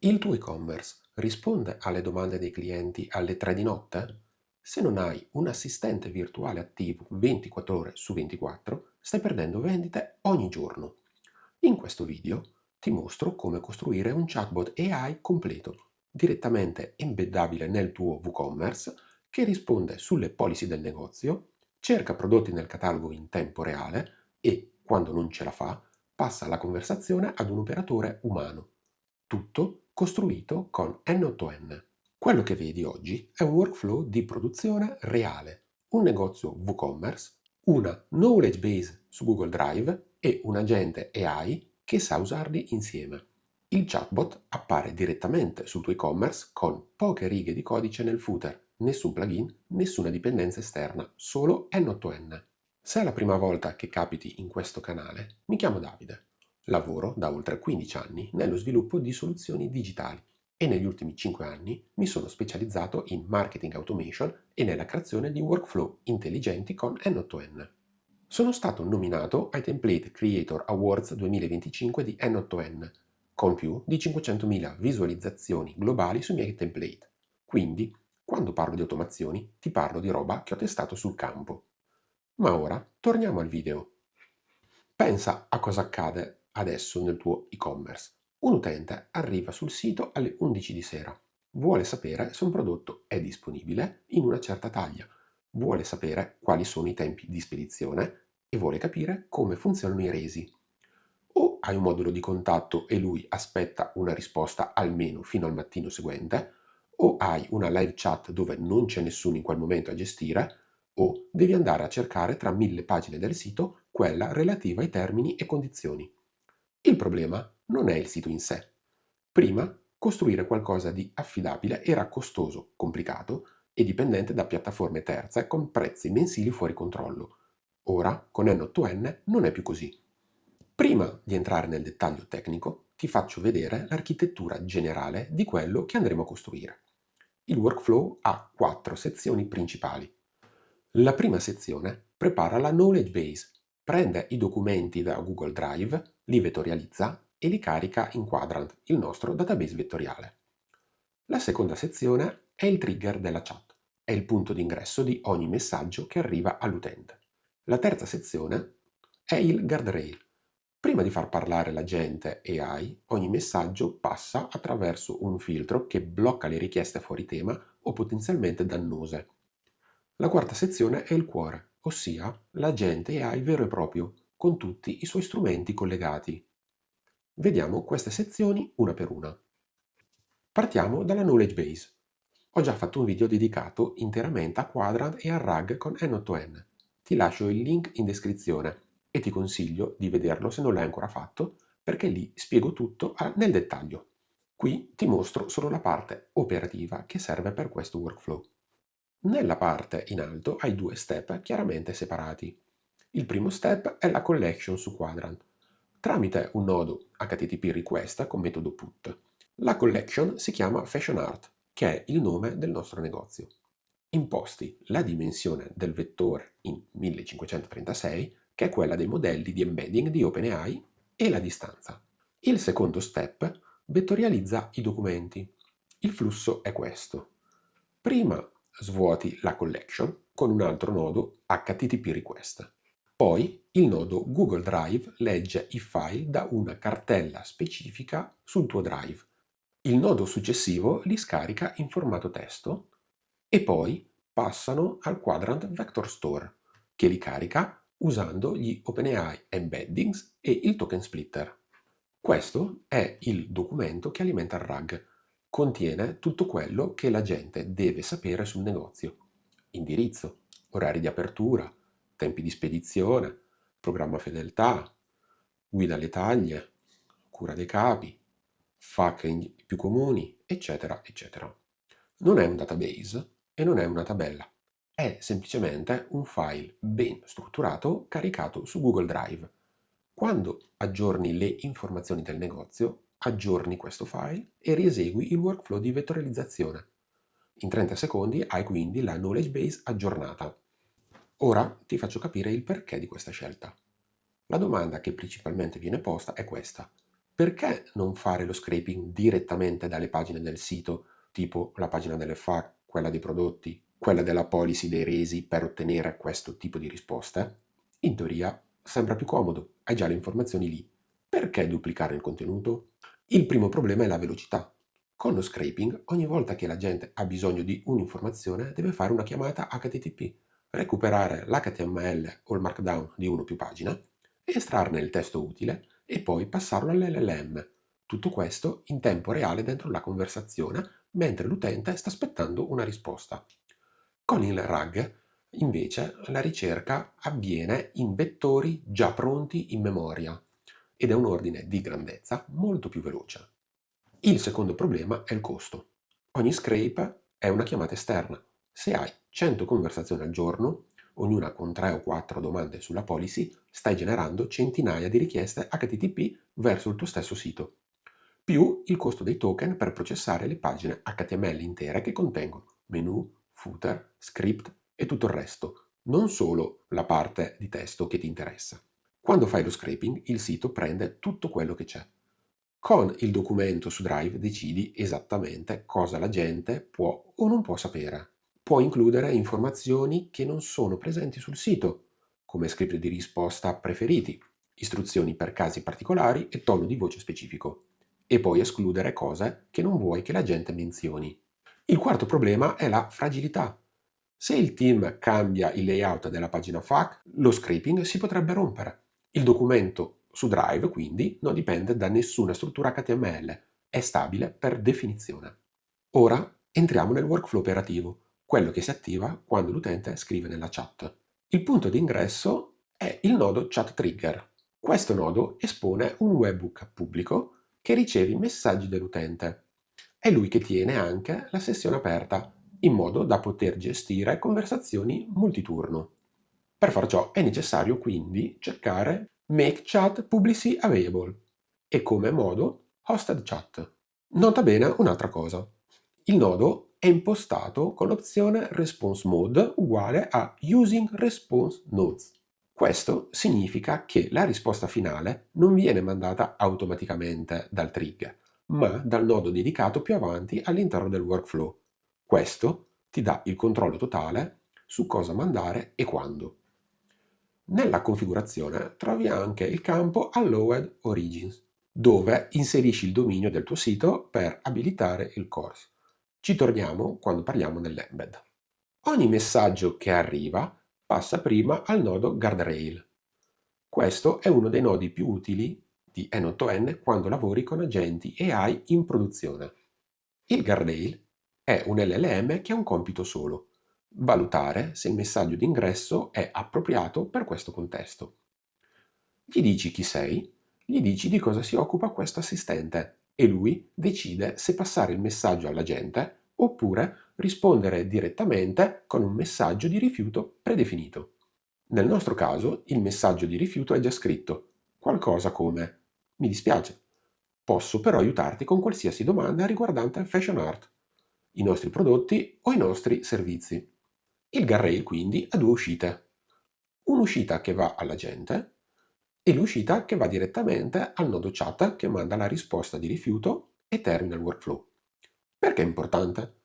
Il tuo e-commerce risponde alle domande dei clienti alle 3 di notte? Se non hai un assistente virtuale attivo 24 ore su 24, stai perdendo vendite ogni giorno. In questo video ti mostro come costruire un chatbot AI completo, direttamente embeddabile nel tuo WooCommerce, che risponde sulle policy del negozio, cerca prodotti nel catalogo in tempo reale e, quando non ce la fa, passa la conversazione ad un operatore umano. Tutto costruito con N8N. Quello che vedi oggi è un workflow di produzione reale, un negozio WooCommerce, una knowledge base su Google Drive e un agente AI che sa usarli insieme. Il chatbot appare direttamente sul tuo e-commerce con poche righe di codice nel footer, nessun plugin, nessuna dipendenza esterna, solo N8N. Se è la prima volta che capiti in questo canale, mi chiamo Davide. Lavoro da oltre 15 anni nello sviluppo di soluzioni digitali e negli ultimi 5 anni mi sono specializzato in marketing automation e nella creazione di workflow intelligenti con N8N. Sono stato nominato ai Template Creator Awards 2025 di N8N, con più di 500.000 visualizzazioni globali sui miei template. Quindi, quando parlo di automazioni, ti parlo di roba che ho testato sul campo. Ma ora torniamo al video. Pensa a cosa accade adesso nel tuo e-commerce. Un utente arriva sul sito alle 11 di sera, vuole sapere se un prodotto è disponibile in una certa taglia, vuole sapere quali sono i tempi di spedizione e vuole capire come funzionano i resi. O hai un modulo di contatto e lui aspetta una risposta almeno fino al mattino seguente, o hai una live chat dove non c'è nessuno in quel momento a gestire, o devi andare a cercare tra 1000 pagine del sito quella relativa ai termini e condizioni. Il problema non è il sito in sé. Prima, costruire qualcosa di affidabile era costoso, complicato e dipendente da piattaforme terze con prezzi mensili fuori controllo. Ora, con N8N, non è più così. Prima di entrare nel dettaglio tecnico, ti faccio vedere l'architettura generale di quello che andremo a costruire. Il workflow ha 4 sezioni principali. La prima sezione prepara la knowledge base, prende i documenti da Google Drive, li vettorializza e li carica in Quadrant, il nostro database vettoriale. La seconda sezione è il trigger della chat, è il punto d'ingresso di ogni messaggio che arriva all'utente. La terza sezione è il guardrail. Prima di far parlare l'agente AI, ogni messaggio passa attraverso un filtro che blocca le richieste fuori tema o potenzialmente dannose. La quarta sezione è il cuore, ossia l'agente AI vero e proprio, con tutti i suoi strumenti collegati. Vediamo queste sezioni una per una. Partiamo dalla knowledge base. Ho già fatto un video dedicato interamente a Quadrant e a RAG con N8N. Ti lascio il link in descrizione e ti consiglio di vederlo se non l'hai ancora fatto, perché lì spiego tutto nel dettaglio. Qui ti mostro solo la parte operativa che serve per questo workflow. Nella parte in alto hai due step chiaramente separati. Il primo step è la collection su Quadrant, tramite un nodo HTTP request con metodo put. La collection si chiama Fashion Art, che è il nome del nostro negozio. Imposti la dimensione del vettore in 1536, che è quella dei modelli di embedding di OpenAI, e la distanza. Il secondo step vettorializza i documenti. Il flusso è questo. Prima svuoti la collection con un altro nodo HTTP request. Poi il nodo Google Drive legge i file da una cartella specifica sul tuo drive. Il nodo successivo li scarica in formato testo e poi passano al Quadrant Vector Store, che li carica usando gli OpenAI embeddings e il token splitter. Questo è il documento che alimenta il RAG. Contiene tutto quello che la gente deve sapere sul negozio. Indirizzo, orari di apertura, tempi di spedizione, programma fedeltà, guida alle taglie, cura dei capi, FAQ più comuni, eccetera, eccetera. Non è un database e non è una tabella. È semplicemente un file ben strutturato caricato su Google Drive. Quando aggiorni le informazioni del negozio, aggiorni questo file e riesegui il workflow di vettorializzazione. In 30 secondi hai quindi la knowledge base aggiornata. Ora ti faccio capire il perché di questa scelta. La domanda che principalmente viene posta è questa: Perché non fare lo scraping direttamente dalle pagine del sito, tipo la pagina delle FAQ, quella dei prodotti, quella della policy dei resi, per ottenere questo tipo di risposte? In teoria sembra più comodo, hai già le informazioni lì. Perché duplicare il contenuto? Il primo problema è la velocità. Con lo scraping, ogni volta che la gente ha bisogno di un'informazione, deve fare una chiamata HTTP, recuperare l'HTML o il markdown di uno o più pagine, estrarne il testo utile e poi passarlo all'LLM. Tutto questo in tempo reale dentro la conversazione, mentre l'utente sta aspettando una risposta. Con il RAG, invece, la ricerca avviene in vettori già pronti in memoria ed è un ordine di grandezza molto più veloce. Il secondo problema è il costo. Ogni scrape è una chiamata esterna. Se hai 100 conversazioni al giorno, ognuna con 3 o 4 domande sulla policy, stai generando centinaia di richieste HTTP verso il tuo stesso sito, più il costo dei token per processare le pagine HTML intere che contengono menu, footer, script e tutto il resto, non solo la parte di testo che ti interessa. Quando fai lo scraping, il sito prende tutto quello che c'è. Con il documento su Drive decidi esattamente cosa la gente può o non può sapere. Può includere informazioni che non sono presenti sul sito, come script di risposta preferiti, istruzioni per casi particolari e tono di voce specifico, e poi escludere cose che non vuoi che la gente menzioni. Il quarto problema è la fragilità. Se il team cambia il layout della pagina FAQ, lo scraping si potrebbe rompere. Il documento su Drive, quindi, non dipende da nessuna struttura HTML, è stabile per definizione. Ora entriamo nel workflow operativo, quello che si attiva quando l'utente scrive nella chat. Il punto di ingresso è il nodo Chat Trigger. Questo nodo espone un webhook pubblico che riceve i messaggi dell'utente. È lui che tiene anche la sessione aperta, in modo da poter gestire conversazioni multiturno. Per far ciò è necessario quindi cercare Make Chat Publicly Available e come modo Hosted Chat. Nota bene un'altra cosa. Il nodo è impostato con l'opzione Response Mode uguale a Using Response Nodes. Questo significa che la risposta finale non viene mandata automaticamente dal trigger, ma dal nodo dedicato più avanti all'interno del workflow. Questo ti dà il controllo totale su cosa mandare e quando. Nella configurazione trovi anche il campo Allowed Origins, dove inserisci il dominio del tuo sito per abilitare il course. Ci torniamo quando parliamo dell'embed. Ogni messaggio che arriva passa prima al nodo Guardrail. Questo è uno dei nodi più utili di N8N quando lavori con agenti AI in produzione. Il Guardrail è un LLM che ha un compito solo: valutare se il messaggio d'ingresso è appropriato per questo contesto. Gli dici chi sei, gli dici di cosa si occupa questo assistente e lui decide se passare il messaggio all'agente oppure rispondere direttamente con un messaggio di rifiuto predefinito. Nel nostro caso il messaggio di rifiuto è già scritto, qualcosa come: mi dispiace, posso però aiutarti con qualsiasi domanda riguardante fashion art, i nostri prodotti o i nostri servizi. Il Guardrail quindi ha due uscite: un'uscita che va all'agente e l'uscita che va direttamente al nodo chat che manda la risposta di rifiuto e termina il workflow. Perché è importante?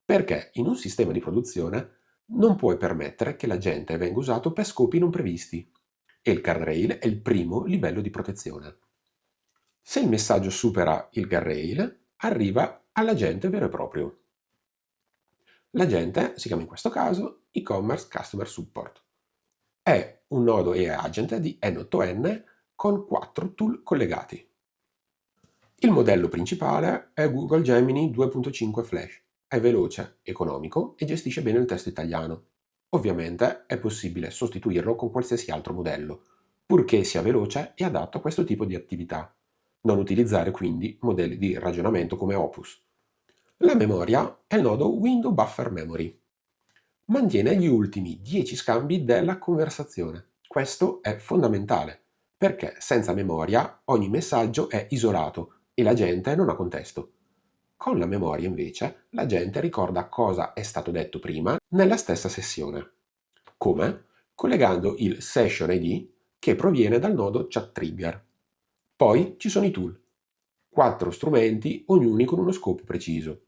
Perché in un sistema di produzione non puoi permettere che l'agente venga usato per scopi non previsti e il guardrail è il primo livello di protezione. Se il messaggio supera il guardrail, arriva all'agente vero e proprio. L'agente si chiama in questo caso e-commerce customer support. È un nodo AI agent di N8N con 4 tool collegati. Il modello principale è Google Gemini 2.5 Flash. È veloce, economico e gestisce bene il testo italiano. Ovviamente è possibile sostituirlo con qualsiasi altro modello, purché sia veloce e adatto a questo tipo di attività. Non utilizzare quindi modelli di ragionamento come Opus. La memoria è il nodo Window Buffer Memory. Mantiene gli ultimi 10 scambi della conversazione. Questo è fondamentale, perché senza memoria ogni messaggio è isolato e la gente non ha contesto. Con la memoria, invece, la gente ricorda cosa è stato detto prima nella stessa sessione. Come? Collegando il Session ID che proviene dal nodo Chat Trigger. Poi ci sono i tool. 4 strumenti, ognuno con uno scopo preciso.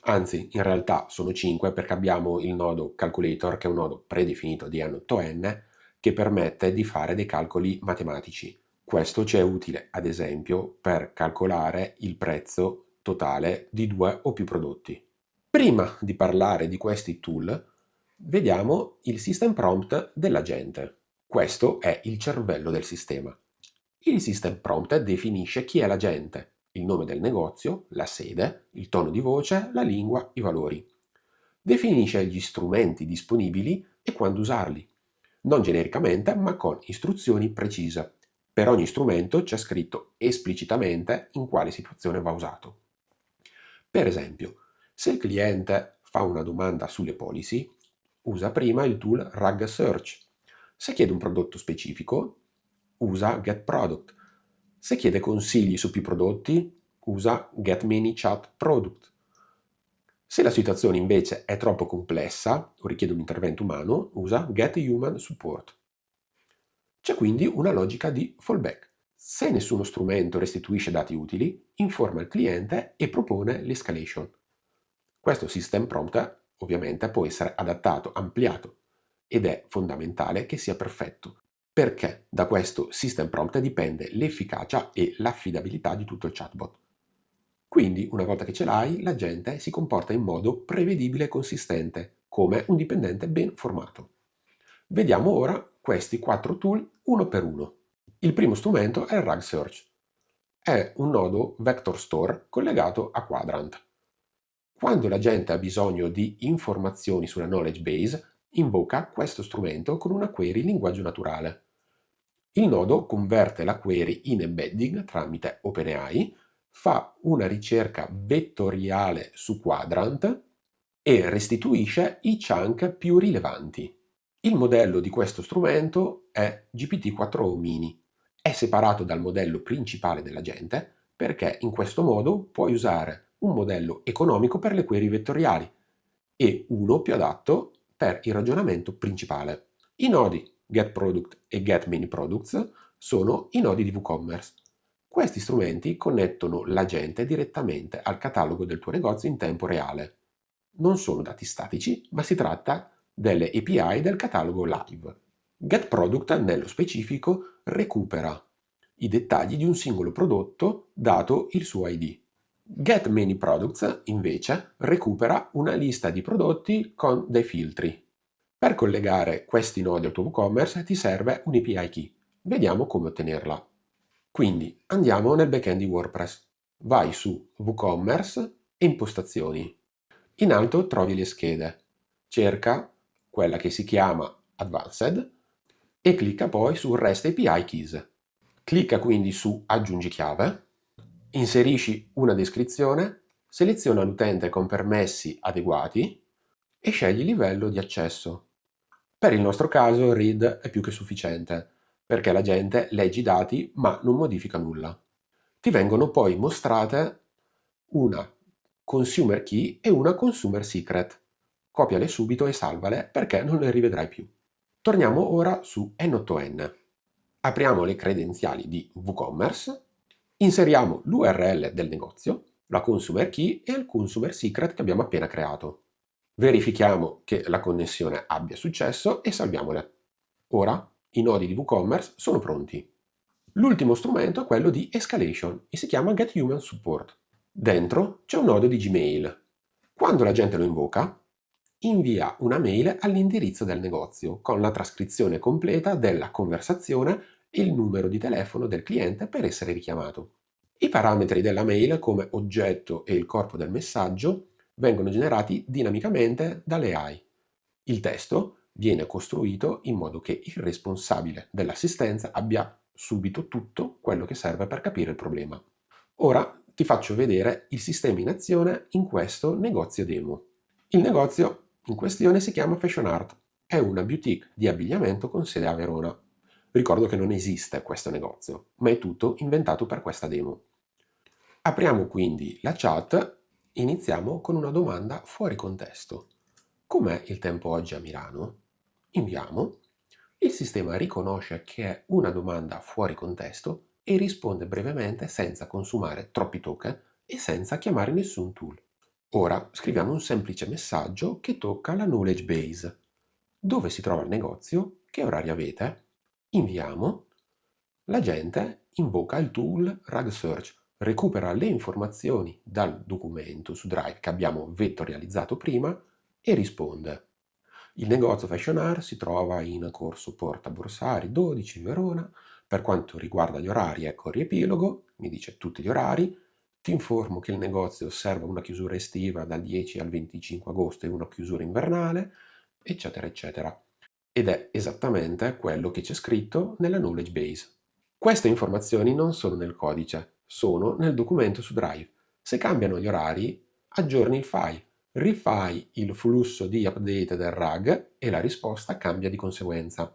Anzi, in realtà sono 5 perché abbiamo il nodo calculator, che è un nodo predefinito di N8N, che permette di fare dei calcoli matematici. Questo ci è utile, ad esempio, per calcolare il prezzo totale di 2 o più prodotti. Prima di parlare di questi tool, vediamo il system prompt dell'agente. Questo è il cervello del sistema. Il system prompt definisce chi è l'agente, il nome del negozio, la sede, il tono di voce, la lingua, i valori. Definisce gli strumenti disponibili e quando usarli, non genericamente ma con istruzioni precise. Per ogni strumento c'è scritto esplicitamente in quale situazione va usato. Per esempio, se il cliente fa una domanda sulle policy, usa prima il tool RAG Search. Se chiede un prodotto specifico, usa Get Product. Se chiede consigli su più prodotti, usa Get Many Chat Product. Se la situazione invece è troppo complessa o richiede un intervento umano, usa Get Human Support. C'è quindi una logica di fallback. Se nessuno strumento restituisce dati utili, informa il cliente e propone l'escalation. Questo system prompt ovviamente può essere adattato, ampliato ed è fondamentale che sia perfetto, perché da questo system prompt dipende l'efficacia e l'affidabilità di tutto il chatbot. Quindi, una volta che ce l'hai, l'agente si comporta in modo prevedibile e consistente, come un dipendente ben formato. Vediamo ora questi 4 tool uno per uno. Il primo strumento è il RAG Search. È un nodo vector store collegato a Quadrant. Quando l'agente ha bisogno di informazioni sulla knowledge base, invoca questo strumento con una query in linguaggio naturale. Il nodo converte la query in embedding tramite OpenAI, fa una ricerca vettoriale su Quadrant e restituisce i chunk più rilevanti. Il modello di questo strumento è GPT-4o Mini. È separato dal modello principale dell'agente perché in questo modo puoi usare un modello economico per le query vettoriali e uno più adatto per il ragionamento principale. I nodi GetProduct e GetManyProducts sono i nodi di WooCommerce. Questi strumenti connettono l'agente direttamente al catalogo del tuo negozio in tempo reale. Non sono dati statici, ma si tratta delle API del catalogo live. GetProduct, nello specifico, recupera i dettagli di un singolo prodotto dato il suo ID. GetManyProducts, invece, recupera una lista di prodotti con dei filtri. Per collegare questi nodi al tuo WooCommerce ti serve un API key. Vediamo come ottenerla. Quindi andiamo nel backend di WordPress. Vai su WooCommerce e impostazioni. In alto trovi le schede. Cerca quella che si chiama Advanced e clicca poi su REST API Keys. Clicca quindi su Aggiungi chiave, inserisci una descrizione, seleziona l'utente con permessi adeguati e scegli il livello di accesso. Per il nostro caso read è più che sufficiente, perché la gente legge i dati ma non modifica nulla. Ti vengono poi mostrate una consumer key e una consumer secret. Copiale subito e salvale perché non le rivedrai più. Torniamo ora su N8N. Apriamo le credenziali di WooCommerce, inseriamo l'URL del negozio, la consumer key e il consumer secret che abbiamo appena creato. Verifichiamo che la connessione abbia successo e salviamole. Ora i nodi di WooCommerce sono pronti. L'ultimo strumento è quello di escalation e si chiama Get Human Support. Dentro c'è un nodo di Gmail. Quando la gente lo invoca, invia una mail all'indirizzo del negozio con la trascrizione completa della conversazione e il numero di telefono del cliente per essere richiamato. I parametri della mail come oggetto e il corpo del messaggio vengono generati dinamicamente dalle AI. Il testo viene costruito in modo che il responsabile dell'assistenza abbia subito tutto quello che serve per capire il problema. Ora ti faccio vedere il sistema in azione in questo negozio demo. Il negozio in questione si chiama Fashion Art, è una boutique di abbigliamento con sede a Verona. Ricordo che non esiste questo negozio, ma è tutto inventato per questa demo. Apriamo quindi la chat e iniziamo con una domanda fuori contesto. Com'è il tempo oggi a Milano? Inviamo. Il sistema riconosce che è una domanda fuori contesto e risponde brevemente senza consumare troppi token e senza chiamare nessun tool. Ora scriviamo un semplice messaggio che tocca la knowledge base. Dove si trova il negozio? Che orari avete? Inviamo. L'agente invoca il tool Rag Search, recupera le informazioni dal documento su Drive che abbiamo vettorializzato prima e risponde. Il negozio Fashion Art si trova in corso Porta Borsari 12 Verona. Per quanto riguarda gli orari, ecco il riepilogo, mi dice tutti gli orari. Ti informo che il negozio osserva una chiusura estiva dal 10 al 25 agosto e una chiusura invernale, eccetera, eccetera. Ed è esattamente quello che c'è scritto nella knowledge base. Queste informazioni non sono nel codice, sono nel documento su Drive. Se cambiano gli orari, aggiorni il file, rifai il flusso di update del RAG e la risposta cambia di conseguenza.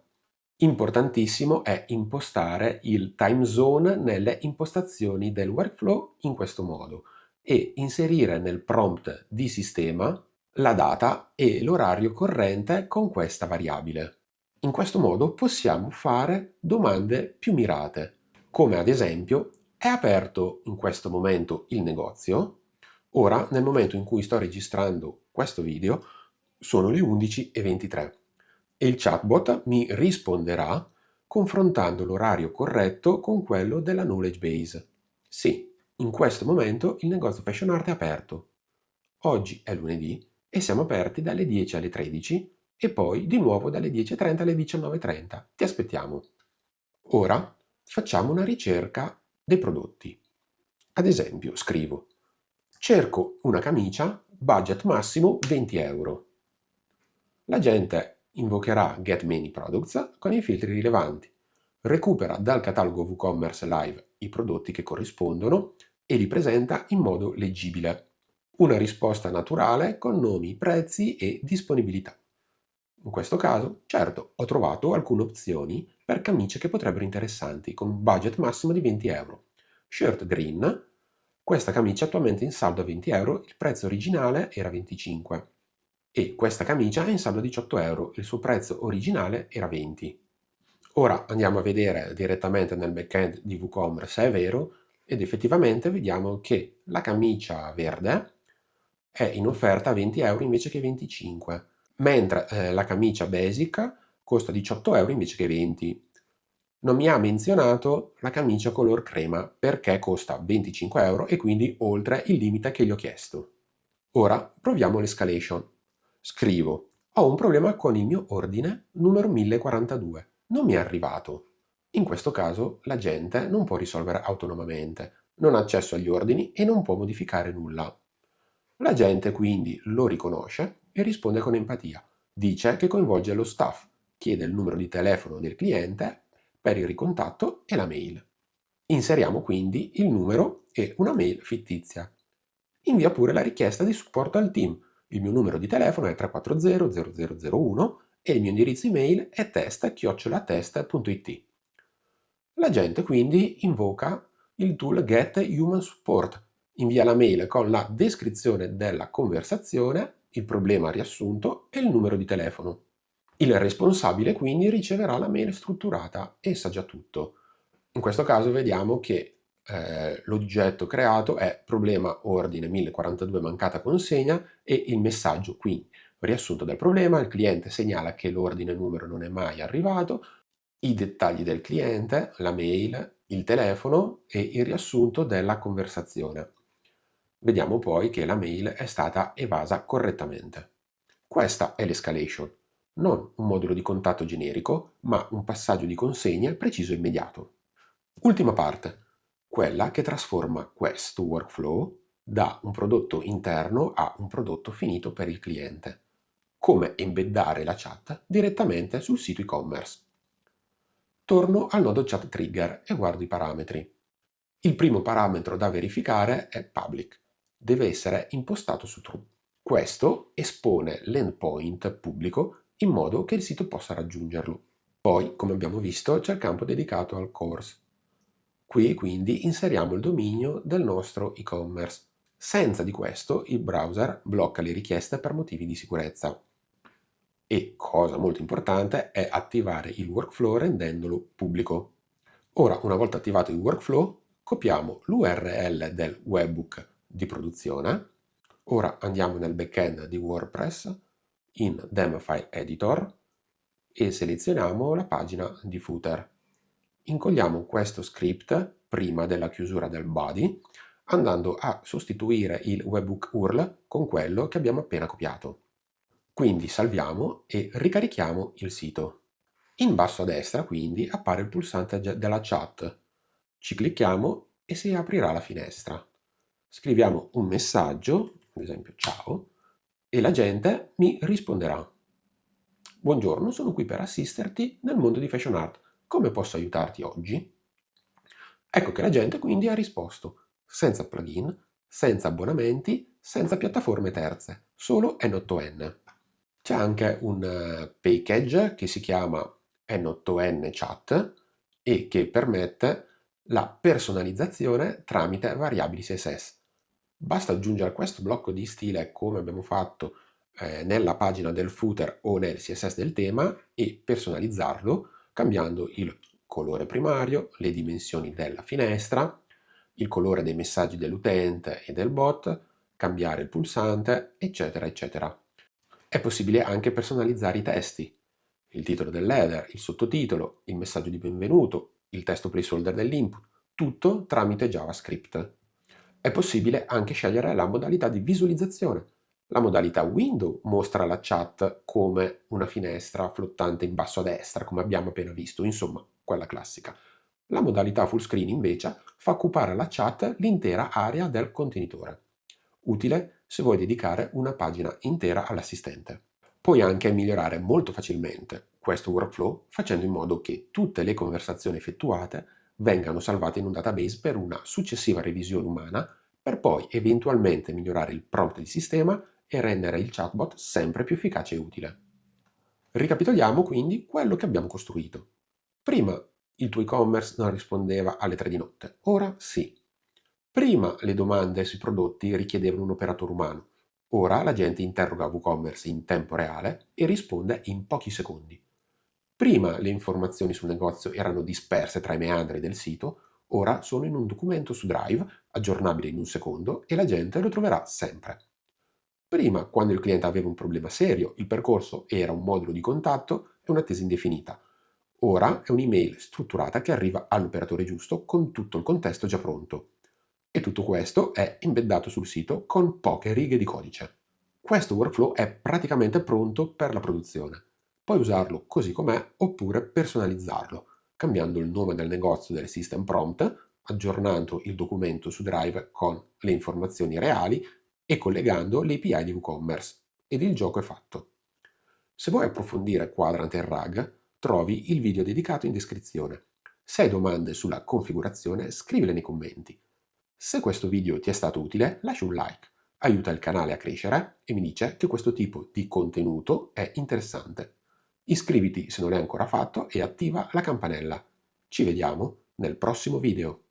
Importantissimo è impostare il time zone nelle impostazioni del workflow in questo modo e inserire nel prompt di sistema la data e l'orario corrente con questa variabile. In questo modo possiamo fare domande più mirate, come ad esempio: è aperto in questo momento il negozio? Ora, nel momento in cui sto registrando questo video, sono le 11:23 e il chatbot mi risponderà confrontando l'orario corretto con quello della knowledge base. Sì, in questo momento il negozio Fashion Art è aperto. Oggi è lunedì e siamo aperti dalle 10 alle 13 e poi di nuovo dalle 10:30 alle 19:30. Ti aspettiamo. Ora facciamo una ricerca dei prodotti. Ad esempio, scrivo: cerco una camicia, budget massimo 20 euro. L'agente invocherà Get Many Products con i filtri rilevanti, recupera dal catalogo WooCommerce Live i prodotti che corrispondono e li presenta in modo leggibile. Una risposta naturale con nomi, prezzi e disponibilità. In questo caso, certo, ho trovato alcune opzioni per camicie che potrebbero interessanti, con un budget massimo di 20 euro. Shirt green, questa camicia attualmente in saldo a 20 euro, il prezzo originale era 25. E questa camicia è in saldo a 18 euro, il suo prezzo originale era 20. Ora andiamo a vedere direttamente nel backend di WooCommerce se è vero, ed effettivamente vediamo che la camicia verde è in offerta a 20 euro invece che 25, mentre la camicia basic costa 18 euro invece che 20. Non mi ha menzionato la camicia color crema perché costa 25 euro e quindi oltre il limite che gli ho chiesto. Ora proviamo l'escalation. Scrivo: ho un problema con il mio ordine numero 1042. Non mi è arrivato. In questo caso l'agente non può risolvere autonomamente, non ha accesso agli ordini e non può modificare nulla. L'agente quindi lo riconosce e risponde con empatia. Dice che coinvolge lo staff, chiede il numero di telefono del cliente per il ricontatto e la mail. Inseriamo quindi il numero e una mail fittizia. Invia pure la richiesta di supporto al team. Il mio numero di telefono è 340 0001 e il mio indirizzo email è test@test.it. L'agente quindi invoca il tool Get Human Support, invia la mail con la descrizione della conversazione, il problema riassunto e il numero di telefono. Il responsabile quindi riceverà la mail strutturata e sa già tutto. In questo caso vediamo che l'oggetto creato è problema ordine 1042 mancata consegna e il messaggio qui riassunto del problema, il cliente segnala che l'ordine numero non è mai arrivato, i dettagli del cliente, la mail, il telefono e il riassunto della conversazione. Vediamo poi che la mail è stata evasa correttamente. Questa è l'escalation, non un modulo di contatto generico, ma un passaggio di consegne preciso e immediato. Ultima parte, quella che trasforma questo workflow da un prodotto interno a un prodotto finito per il cliente. Come embeddare la chat direttamente sul sito e-commerce. Torno al nodo chat trigger e guardo i parametri. Il primo parametro da verificare è public. Deve essere impostato su true. Questo espone l'endpoint pubblico in modo che il sito possa raggiungerlo. Poi, come abbiamo visto, c'è il campo dedicato al course. Qui quindi inseriamo il dominio del nostro e-commerce. Senza di questo il browser blocca le richieste per motivi di sicurezza. E, cosa molto importante, è attivare il workflow rendendolo pubblico. Ora, una volta attivato il workflow, copiamo l'URL del webhook di produzione. Ora andiamo nel backend di WordPress in Theme File Editor e selezioniamo la pagina di footer. Incolliamo questo script prima della chiusura del body, andando a sostituire il webhook URL con quello che abbiamo appena copiato. Quindi salviamo e ricarichiamo il sito. In basso a destra quindi appare il pulsante della chat. Ci clicchiamo e si aprirà la finestra. Scriviamo un messaggio, ad esempio ciao, e la gente mi risponderà. Buongiorno, sono qui per assisterti nel mondo di fashion art. Come posso aiutarti oggi? Ecco che la gente quindi ha risposto, senza plugin, senza abbonamenti, senza piattaforme terze, solo N8N. C'è anche un package che si chiama N8N Chat e che permette la personalizzazione tramite variabili CSS. Basta aggiungere questo blocco di stile come abbiamo fatto nella pagina del footer o nel CSS del tema e personalizzarlo cambiando il colore primario, le dimensioni della finestra, il colore dei messaggi dell'utente e del bot, cambiare il pulsante, eccetera, eccetera. È possibile anche personalizzare i testi, il titolo dell'header, il sottotitolo, il messaggio di benvenuto, il testo placeholder dell'input, tutto tramite JavaScript. È possibile anche scegliere la modalità di visualizzazione. La modalità Window mostra la chat come una finestra flottante in basso a destra, come abbiamo appena visto, insomma, quella classica. La modalità full screen invece fa occupare la chat l'intera area del contenitore. Utile se vuoi dedicare una pagina intera all'assistente. Puoi anche migliorare molto facilmente questo workflow facendo in modo che tutte le conversazioni effettuate vengano salvate in un database per una successiva revisione umana per poi eventualmente migliorare il prompt di sistema e rendere il chatbot sempre più efficace e utile. Ricapitoliamo quindi quello che abbiamo costruito. Prima il tuo e-commerce non rispondeva alle 3 di notte, ora sì. Prima le domande sui prodotti richiedevano un operatore umano, ora la gente interroga WooCommerce in tempo reale e risponde in pochi secondi. Prima le informazioni sul negozio erano disperse tra i meandri del sito, ora sono in un documento su Drive, aggiornabile in un secondo e la gente lo troverà sempre. Prima, quando il cliente aveva un problema serio, il percorso era un modulo di contatto e un'attesa indefinita. Ora è un'email strutturata che arriva all'operatore giusto con tutto il contesto già pronto. E tutto questo è embeddato sul sito con poche righe di codice. Questo workflow è praticamente pronto per la produzione. Puoi usarlo così com'è oppure personalizzarlo, cambiando il nome del negozio del system prompt, aggiornando il documento su Drive con le informazioni reali e collegando l'API di WooCommerce. Ed il gioco è fatto. Se vuoi approfondire Quadrant e RAG, trovi il video dedicato in descrizione. Se hai domande sulla configurazione, scrivile nei commenti. Se questo video ti è stato utile, lascia un like, aiuta il canale a crescere e mi dice che questo tipo di contenuto è interessante. Iscriviti se non l'hai ancora fatto e attiva la campanella. Ci vediamo nel prossimo video.